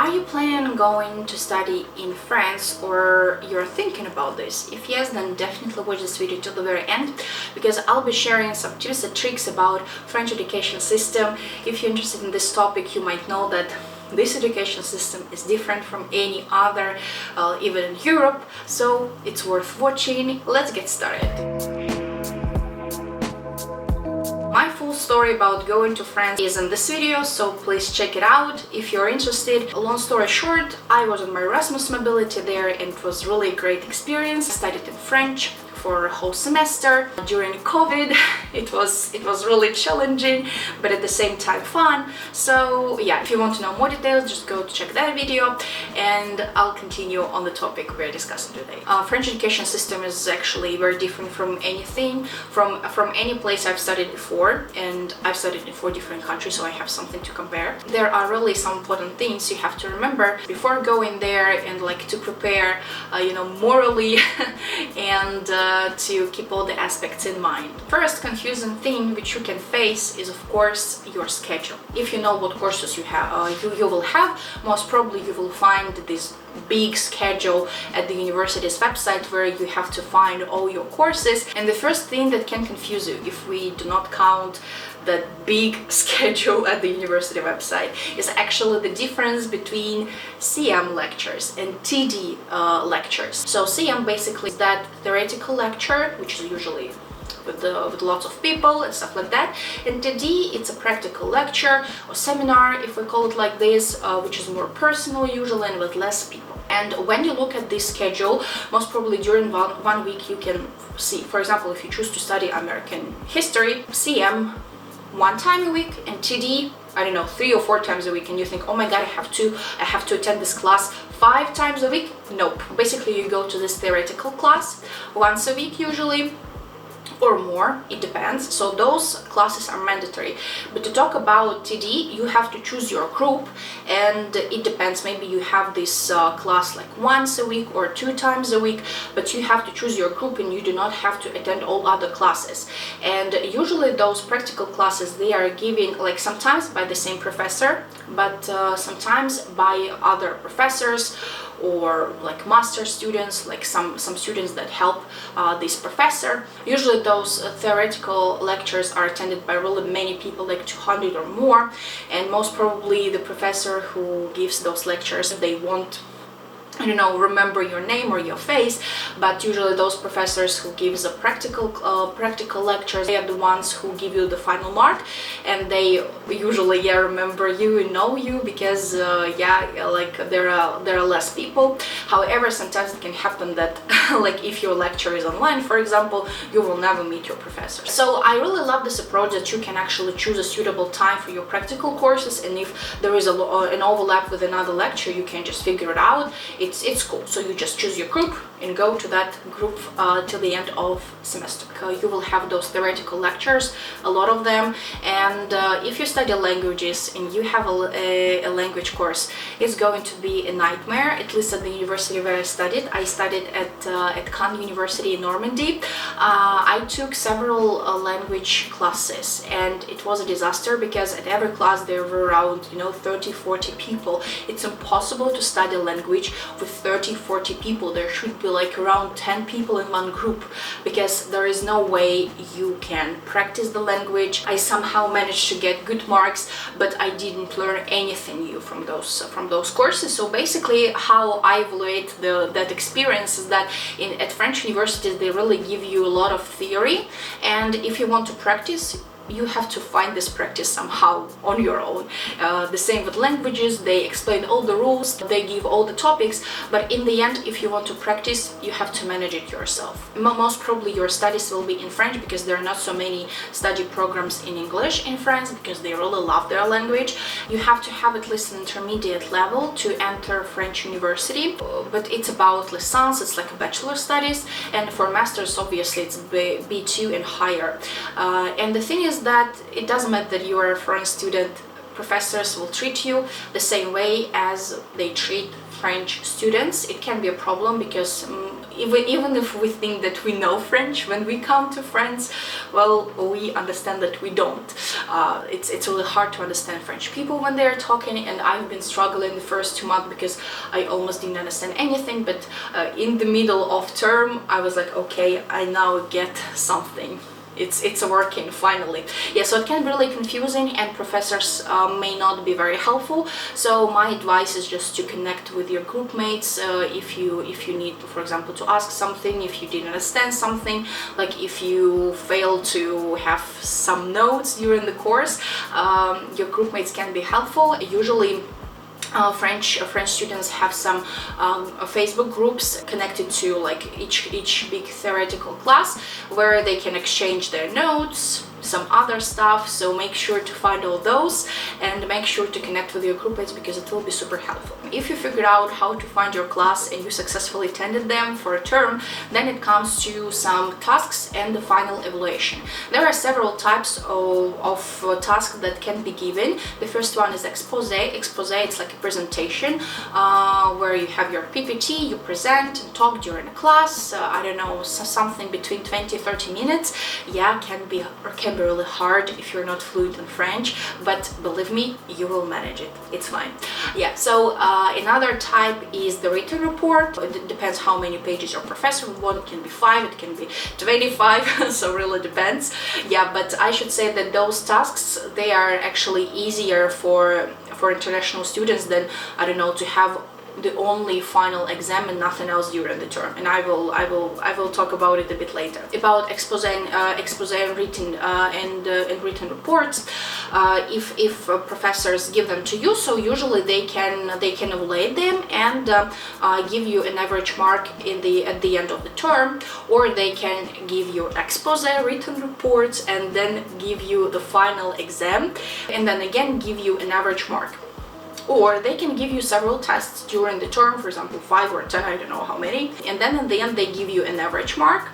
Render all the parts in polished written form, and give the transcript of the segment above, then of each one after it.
Are you planning on going to study in France, or you're thinking about this? If yes, then definitely watch this video till the very end, because I'll be sharing some tips and tricks about French education system. If you're interested in this topic, you might know that this education system is different from any other, even in Europe, so it's worth watching. Let's get started. My full story about going to France is in this video, so please check it out if you're interested. Long story short, I was on my Erasmus mobility there and it was really a great experience. I studied in French for a whole semester. During COVID it was really challenging, but at the same time fun. So yeah, if you want to know more details, just go to check that video and I'll continue on the topic we're discussing today. French education system is actually very different from anything, from any place I've studied before, and I've studied in 4 different countries, so I have something to compare. There are really some important things you have to remember before going there, and like to prepare morally and to keep all the aspects in mind. First confusing thing which you can face is of course your schedule. If you know what courses you have, you will have, most probably you will find this big schedule at the university's website where you have to find all your courses. And the first thing that can confuse you, if we do not count that big schedule at the university website, is actually the difference between CM lectures and TD lectures. So CM basically is that theoretical lecture, which is usually with lots of people and stuff like that, and TD, it's a practical lecture or seminar, if we call it like this, which is more personal usually and with less people. And when you look at this schedule, most probably during one week you can see, for example, if you choose to study American history, CM 1 time a week, and TD, I don't know, 3 or 4 times a week, and you think, oh my god, I have to attend this class 5 times a week. Nope. Basically you go to this theoretical class once a week usually, or more, it depends. So those classes are mandatory. But to talk about TD, you have to choose your group, and it depends. Maybe you have this class like once a week or 2 times a week, but you have to choose your group and you do not have to attend all other classes. And usually those practical classes, they are given like sometimes by the same professor, but sometimes by other professors, or like master students, like some students that help this professor. Usually those theoretical lectures are attended by really many people, like 200 or more, and most probably the professor who gives those lectures, they won't, I don't know, remember your name or your face, but usually those professors who gives a practical lectures, they are the ones who give you the final mark, and they usually remember you and know you, because like there are less people. However, sometimes it can happen that like if your lecture is online, for example, you will never meet your professor. So I really love this approach that you can actually choose a suitable time for your practical courses, and if there is an overlap with another lecture, you can just figure it out. It's cool. So you just choose your group and go to that group till the end of semester. You will have those theoretical lectures, a lot of them, and if you study languages and you have a language course, it's going to be a nightmare, at least at the university where I studied. I studied at Caen University in Normandy. I took several language classes, and it was a disaster because at every class there were around 30-40 people. It's impossible to study language with 30-40 people. There should be like around 10 people in one group, because there is no way you can practice the language. I somehow managed to get good marks, but I didn't learn anything new from those courses. So basically how I evaluate that experience is that at French universities they really give you a lot of theory, and if you want to practice, you have to find this practice somehow on your own. The same with languages, they explain all the rules, they give all the topics, but in the end, if you want to practice, you have to manage it yourself. Most probably your studies will be in French, because there are not so many study programs in English in France, because they really love their language. You have to have at least an intermediate level to enter French university, but it's about licence, it's like a bachelor studies, and for masters obviously it's B2 and higher. And the thing is that it doesn't matter that you are a foreign student professors will treat you the same way as they treat French students. It can be a problem because even if we think that we know French, when we come to France, well, we understand that we don't. It's really hard to understand French people when they're talking, and I've been struggling the first 2 months because I almost didn't understand anything, but in the middle of term I was like, okay, I now get something. It's working finally. Yeah, so it can be really confusing, and professors may not be very helpful. So my advice is just to connect with your group mates if you need, for example, to ask something, if you didn't understand something, like if you fail to have some notes during the course, your group mates can be helpful. Usually French students have some Facebook groups connected to like each big theoretical class where they can exchange their notes, some other stuff. So make sure to find all those and make sure to connect with your group mates because it will be super helpful. If you figured out how to find your class and you successfully attended them for a term, then it comes to some tasks and the final evaluation. There are several types of tasks that can be given. The first one is expose. Expose, it's like a presentation where you have your PPT, you present and talk during a class. I don't know, something between 20-30 minutes. Yeah, can be really hard if you're not fluent in French, but believe me, you will manage it. It's fine. Yeah, so another type is the written report. It depends how many pages your professor would want. It can be 5, it can be 25, so really depends. Yeah, but I should say that those tasks, they are actually easier for international students than, I don't know, to have the only final exam and nothing else during the term, and I will talk about it a bit later. About expose and written and written reports, if professors give them to you, so usually they can evaluate them and give you an average mark at the end of the term, or they can give you expose, written reports, and then give you the final exam, and then again give you an average mark. Or they can give you several tests during the term, for example 5 or 10, I don't know how many, and then in the end they give you an average mark.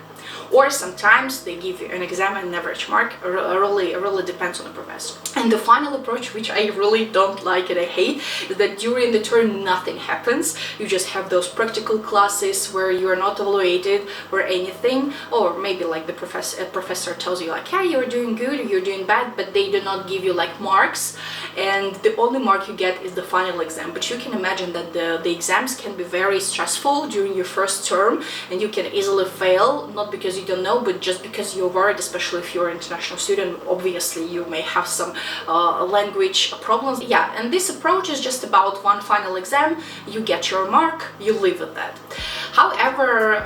Or sometimes they give you an exam and an average mark. It really depends on the professor. And the final approach, which I really don't like and I hate, is that during the term nothing happens. You just have those practical classes where you are not evaluated or anything, or maybe like the professor tells you like, yeah, you're doing good or you're doing bad, but they do not give you like marks, and the only mark you get is the final exam. But you can imagine that the exams can be very stressful during your first term, and you can easily fail, not because you don't know, but just because you're worried, especially if you're an international student. Obviously you may have some language problems. Yeah, and this approach is just about one final exam, you get your mark, you live with that. However,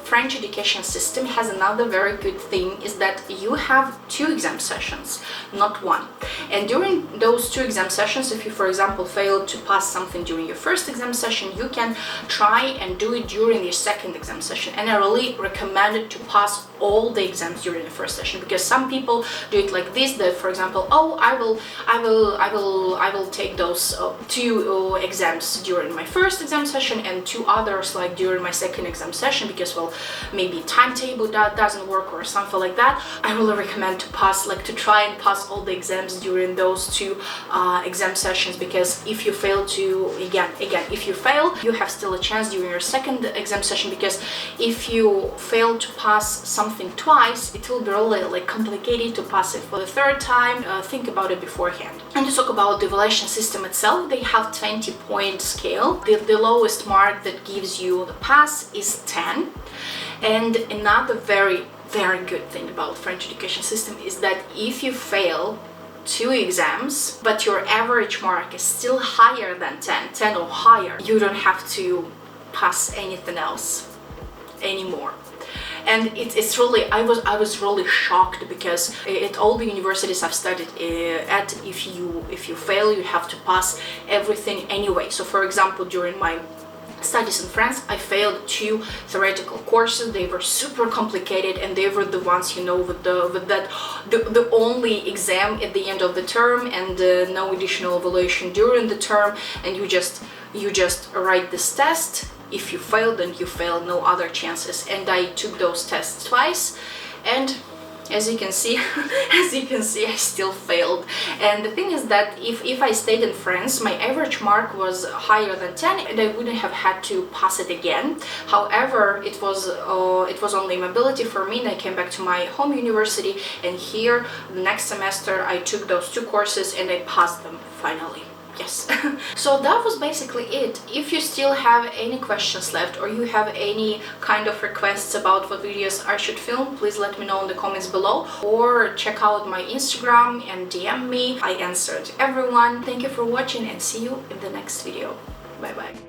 French education system has another very good thing, is that you have 2 exam sessions, not 1. And during those 2 exam sessions, if you, for example, fail to pass something during your first exam session, you can try and do it during your second exam session. And I really recommend it to pass all the exams during the first session, because some people do it like this, that for example, oh, I will take those 2 exams during my first exam session and 2 others like during my second exam session, because, well, maybe timetable that doesn't work or something like that. I really recommend to pass, like to try and pass all the exams during those 2 exam sessions, because if you fail to, again, if you fail, you have still a chance during your second exam session, because if you fail to pass something twice, it will be really like complicated to pass it for the third time. Think about it beforehand. And to talk about the evaluation system itself, they have 20-point scale. The lowest mark that gives you the pass is 10. And another very good thing about French education system is that if you fail 2 exams, but your average mark is still higher than 10 or higher, you don't have to pass anything else anymore. And it's really, I was really shocked, because at all the universities I've studied at, if you fail, you have to pass everything anyway. So for example, during my studies in France, I failed 2 theoretical courses. They were super complicated, and they were the ones, you know, with the only exam at the end of the term, and no additional evaluation during the term, and you just write this test. If you fail, then you fail, no other chances. And I took those tests twice, and as you can see, as you can see, I still failed. And the thing is that if I stayed in France, my average mark was higher than 10 and I wouldn't have had to pass it again. However, it was only mobility for me, and I came back to my home university, and here the next semester I took those 2 courses and I passed them finally. Yes. So that was basically it. If you still have any questions left, or you have any kind of requests about what videos I should film, please let me know in the comments below, or check out my Instagram and DM me. I answered everyone. Thank you for watching and see you in the next video. Bye bye.